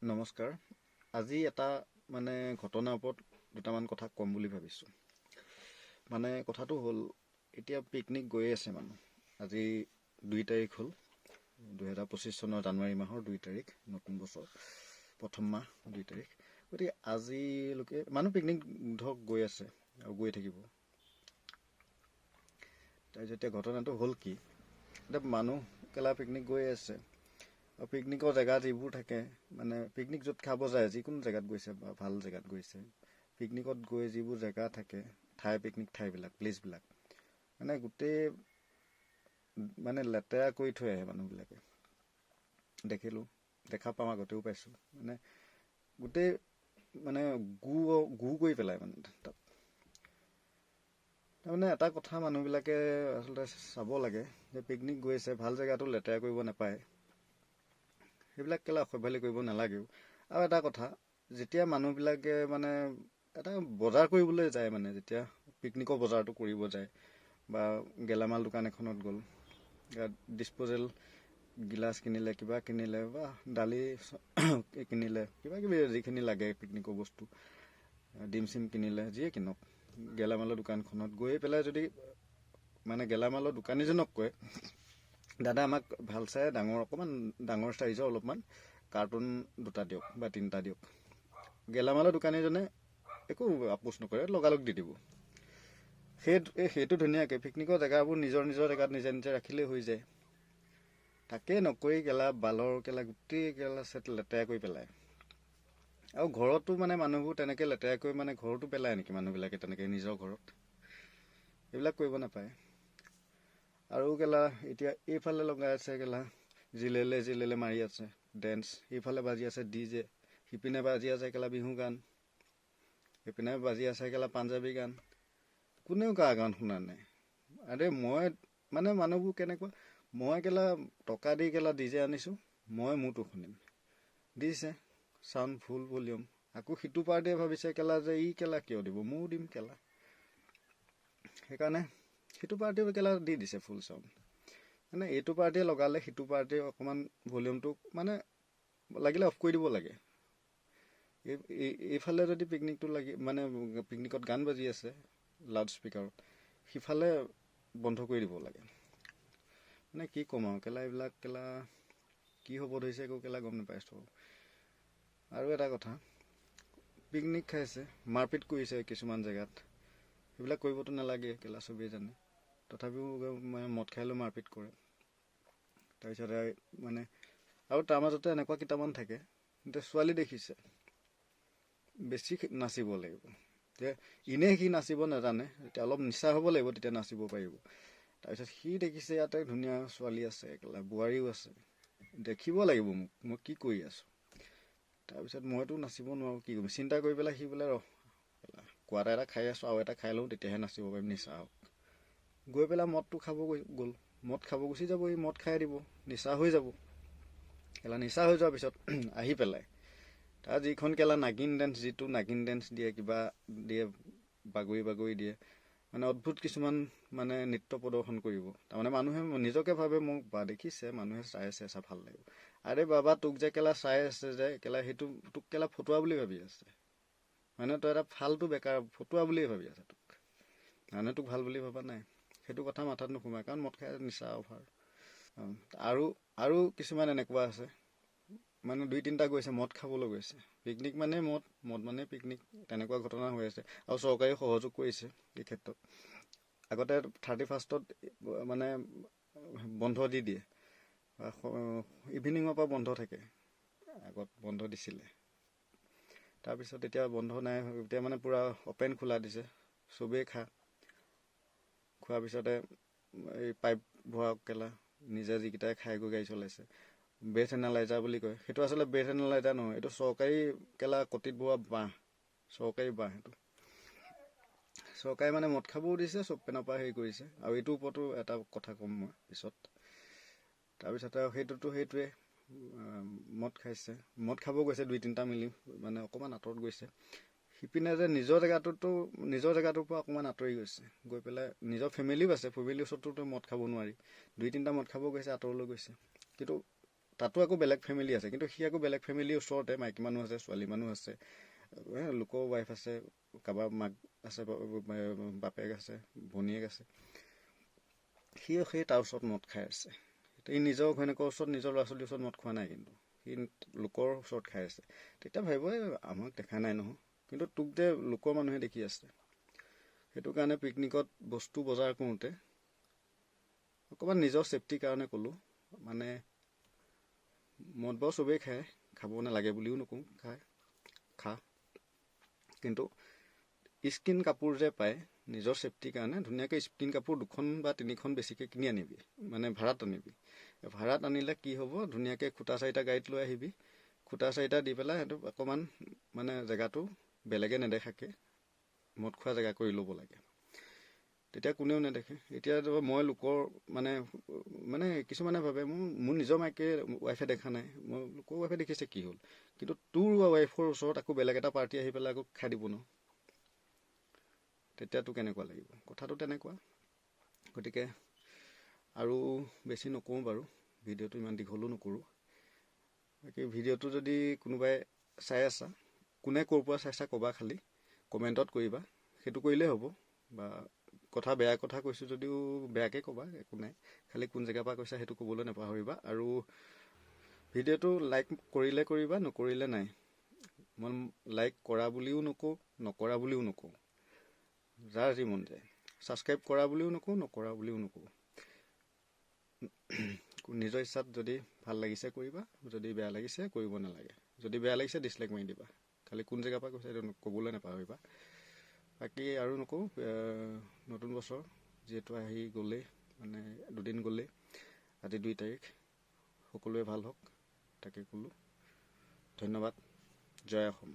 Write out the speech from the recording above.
নমস্কাৰ। আজি এটা ঘটনাৰ ওপৰত দুটামান কথা ক'ম বুলি ভাবিছোঁ। কথাটো হ'ল, এতিয়া পিকনিক গৈ আছে মানুহ। আজি 2 তাৰিখ হ'ল, 2025 চনৰ জানুৱাৰী মাহৰ 2 তাৰিখ, নতুন বছৰ, প্ৰথম মাহ 2 তাৰিখ। গতিকে আজিলৈকে মানুহ পিকনিক ধৰক গৈ আছে আৰু গৈ থাকিব। তাৰপিছত এতিয়া ঘটনাটো হ'ল কি, এতিয়া মানুহ কেলা পিকনিক গৈ আছে। আৰু পিকনিকৰ জেগা যিবোৰ থাকে, পিকনিক য'ত খাব যায়, যিকোনো জেগাত গৈছে বা ভাল জেগাত গৈছে, পিকনিকত গৈ যিবোৰ জেগা থাকে, পিকনিক ঠাইবিলাক, প্লেচবিলাক গোটেই লেতেৰা কৰি থৈ আহে মানুহবিলাকে। দেখা পাওঁ, আগতেও পাইছোঁ। গোটেই গু কৰি পেলাই তাত। এটা কথা মানুহবিলাকে আচলতে চাব লাগে যে পিকনিক গৈছে, ভাল জেগাটো লেতেৰা কৰিব নাপায়। সেইবিলাক কেলা অসভ্যালি কৰিব নালাগেও। আৰু এটা কথা, যেতিয়া মানুহবিলাকে এটা বজাৰ কৰিবলৈ যায়, যেতিয়া পিকনিকৰ বজাৰটো কৰিব যায় বা গেলামাল দোকান এখনত গ'ল, ডিছপ'জেল গিলাচ কিনিলে, কিবা কিনিলে বা দালি কিনিলে, কিবা কিবি যিখিনি লাগে পিকনিকৰ বস্তু, ডিম চিম কিনিলে, যিয়ে কিনক, গেলামালৰ দোকানখনত গৈ পেলাই যদি গেলামালৰ দোকানীজনক কয়, দাদা আমাক ভাল চাই অকণমান ডাঙৰ চাইজৰ অলপমান কাৰ্টুন 2টা দিয়ক বা 3টা দিয়ক, গেলামালৰ দোকানীজনে একো আপোচ নকৰে, লগালগ দি দিব। সেইটো ধুনীয়াকৈ পিকনিকৰ জেগাবোৰ নিজৰ নিজৰ জেগাত নিজে নিজে ৰাখিলেই হৈ যায়। তাকেই নকৰি গোটেই চেট লেতেৰা কৰি পেলায়। আৰু ঘৰতো মানুহবোৰ তেনেকৈ লেতেৰাকৈ ঘৰতো পেলায় নেকি মানুহবিলাকে তেনেকৈ নিজৰ ঘৰত? এইবিলাক কৰিব নাপায়। আৰু এতিয়া এইফালে লগাই আছে জিলেলে মাৰি আছে ডেন্স, সেইফালে বাজি আছে DJ, সিপিনে বাজি আছে বিহু গান, সেইপিনে বাজি আছে পাঞ্জাৱী গান। কোনেও কাৰ গান শুনা নাই। আৰে মই মানুহবোৰ কেনেকুৱা, মই টকা দি DJ আনিছোঁ, মই মোৰতো শুনিম, দিছে চাউণ্ড ফুল ভলিউম। আকৌ সিটো পাৰ্টিয়ে ভাবিছে যে ই কিয় দিব, ময়ো দিম সেইকাৰণে সিটো পাৰ্টিও দি দিছে ফুল চাউণ্ড। এইটো পাৰ্টিয়ে লগালে, সিটো পাৰ্টিয়ে অকণমান ভলিউমটো লাগিলে অফ কৰি দিব লাগে। এইফালে যদি পিকনিকটো পিকনিকত গান বাজি আছে লাউড স্পীকাৰত, সিফালে বন্ধ কৰি দিব লাগে। কি ক'ম আৰু এইবিলাক কি হ'ব ধৰিছে একো গম নাপাইছোঁ। আৰু এটা কথা, পিকনিক খাইছে, মাৰপিট কৰিছে কিছুমান জেগাত, সেইবিলাক কৰিবতো নালাগে, চবেই জানে। তথাপিও মদ খাই লৈ মাৰপিট কৰে। তাৰপিছতে আৰু তাৰ মাজতে এনেকুৱা কেইটামান থাকে, এতিয়া ছোৱালী দেখিছে, বেছি নাচিব লাগিব, যে এনেই সি নাচিব নাজানে, এতিয়া অলপ নিচা হ'ব লাগিব, তেতিয়া নাচিব পাৰিব। তাৰপিছত সি দেখিছে ইয়াতে ধুনীয়া ছোৱালী আছে, বোৱাৰীও আছে, দেখিব লাগিব মোক, মই কি কৰি আছোঁ। তাৰপিছত মইতো নাচিব নোৱাৰোঁ, কি কৰিম, চিন্তা কৰি পেলাই সি বোলে কোৱাটা এটা খাই আছোঁ, আৰু এটা খাই লওঁ, তেতিয়াহে নাচিব পাৰিম, নিচা হওক। গৈ পেলাই মদটো খাব গ'ল, মদ খাব গুচি যাব, সি মদ খাই দিব, নিচা হৈ যাব। নিচা হৈ যোৱাৰ পিছত আহি পেলাই তাৰ যিখন নাগিন ডেন্স দিয়ে, কিবা দিয়ে, বাগৰি দিয়ে, অদ্ভুত কিছুমান নৃত্য প্ৰদৰ্শন কৰিব। তাৰমানে মানুহে নিজকে ভাবে, মোক দেখিছে মানুহে চাই আছে, ভাল লাগিব। আৰে বাবা, তোক যে চাই আছে যে সেইটো তোক ফটুৱা বুলি ভাবি আছে। তই এটা ফালতু বেকাৰ ফটুৱা বুলিয়ে ভাবি আছে তোক, মানুহে তোক ভাল বুলি ভবা নাই। সেইটো কথা মাথাত নোসোমায়, কাৰণ মদ খাই নিচা অভাৰ। আৰু কিছুমান এনেকুৱা আছে, 2-3টা গৈছে, মদ খাবলৈ গৈছে, পিকনিক মদ পিকনিক, তেনেকুৱা ঘটনা হৈ আছে। আৰু চৰকাৰে সহযোগ কৰিছে এই ক্ষেত্ৰত। আগতে 31st বন্ধ দি দিয়ে, ইভিনিঙৰ পৰা বন্ধ থাকে, আগত বন্ধ দিছিলে। তাৰপিছত এতিয়া বন্ধ নাই, এতিয়া পূৰা অপেন খোলা দিছে, চবেই খোৱাৰ পিছতে এই পাইপ ভৰাওক, নিজে যিকেইটাই খাই গৈ গাড়ী চলাইছে, ব্ৰেথ এনালাইজাৰ বুলি কয়। সেইটো আচলতে ব্ৰেথ এনালাইজাৰ নহয়, এইটো চৰকাৰী কটিত বোৱা বাঁহ, চৰকাৰী বাঁহ। সেইটো চৰকাৰে মদ খাবও দিছে, চব পেনৰ পৰা হেৰি কৰিছে। আৰু এইটোৰ ওপৰতো এটা কথা ক'ম মই পিছত। তাৰপিছতে সেইটোৱে মদ খাইছে, মদ খাব গৈছে 2-3টা মিলি, অকণমান আঁতৰত গৈছে। সিপিনে যে নিজৰ জেগাটোৰ পৰা অকণমান আঁতৰি গৈছে, গৈ পেলাই নিজৰ ফেমিলিও আছে, ফেমিলিৰ ওচৰততো মদ খাব নোৱাৰি, 2-3টা মদ খাব গৈছে, আঁতৰলৈ গৈছে। কিন্তু তাতো আকৌ বেলেগ ফেমিলি আছে, কিন্তু সি আকৌ বেলেগ ফেমিলিৰ ওচৰতে মাইকী মানুহ আছে, ছোৱালী মানুহ আছে, লোকৰ ৱাইফ আছে, কাৰোবাৰ মাক আছে, বাপেক আছে, ভনীয়েক আছে। সি সেই তাৰ ওচৰত মদ খাই আছে। সি নিজৰ ঘৈণীয়েকৰ ওচৰত, নিজৰ ল'ৰা ছোৱালীৰ ওচৰত মদ খোৱা নাই, কিন্তু সি লোকৰ ওচৰত খাই আছে। তেতিয়া ভাবিব আমাক দেখা নাই নহয়, কিন্তু তোক যে লোকৰ মানুহে দেখি আছে। সেইটো কাৰণে পিকনিকত বস্তু বজাৰ কৰোঁতে অকণমান নিজৰ ছেফটিৰ কাৰণে ক'লোঁ, মানে মদ বাৰু চবেই খায়, খাব নালাগে বুলিও নকওঁ, খা, কিন্তু স্কিন কাপোৰ যে পায় নিজৰ ছেফটিৰ কাৰণে ধুনীয়াকৈ স্কিন কাপোৰ 2খন বা 3খন বেছিকৈ কিনি আনিবি, মানে ভাড়াত আনিবি। ভাড়াত আনিলে কি হ'ব, ধুনীয়াকৈ খুটা 4টা গাড়ীত লৈ আহিবি, খুটা 4টা দি পেলাই সেইটো অকণমান মানে জেগাটো বেলেগে নেদেখাকৈ মদ খোৱা জেগা কৰি ল'ব লাগে, তেতিয়া কোনেও নেদেখে। এতিয়া মই লোকৰ মানে কিছুমানে ভাবে মোৰ নিজৰ মাইকে ৱাইফে দেখা নাই, মোৰ লোকৰ ৱাইফে দেখিছে কি হ'ল, কিন্তু তোৰ ৱাইফৰ ওচৰত আকৌ বেলেগ এটা পাৰ্টি আহি পেলাই আকৌ খাই দিব ন, তেতিয়াতো কেনেকুৱা লাগিব। কথাটো তেনেকুৱা। গতিকে আৰু বেছি নকওঁ বাৰু, ভিডিঅ'টো ইমান দীঘলো নকৰোঁ। বাকী ভিডিঅ'টো যদি কোনোবাই চাই আছা, কোনে ক'ৰ পৰা চাইছা ক'বা, খালি কমেণ্টত কৰিবা, সেইটো কৰিলেই হ'ব। বা বেয়া কথা কৈছোঁ যদিও বেয়াকৈ ক'বা, একো নাই, খালি কোন জেগাৰ পৰা কৈছা সেইটো ক'বলৈ নাপাহৰিবা। আৰু ভিডিঅ'টো লাইক কৰিলে কৰিবা, নকৰিলে নাই। মই লাইক কৰা বুলিও নকওঁ, নকৰা বুলিও নকওঁ, যাৰ যি মন যায়। ছাবস্ক্ৰাইব কৰা বুলিও নকওঁ, নকৰা বুলিও নকওঁ। নিজৰ ইচ্ছাত যদি ভাল লাগিছে কৰিবা, যদি বেয়া লাগিছে কৰিব নালাগে। যদি বেয়া লাগিছে ডিছলাইক মাৰি দিবা, খালি কোন জেগাৰ পৰা কৈছে সেইটো ক'বলৈ নাপাহৰিবা। বাকী আৰু নকওঁ, নতুন বছৰ যিহেতু আহি গ'লেই, মানে 2 দিন গ'লেই, আজি 2 তাৰিখ, সকলোৱে ভাল হওক তাকে ক'লোঁ। ধন্যবাদ। জয় অসম।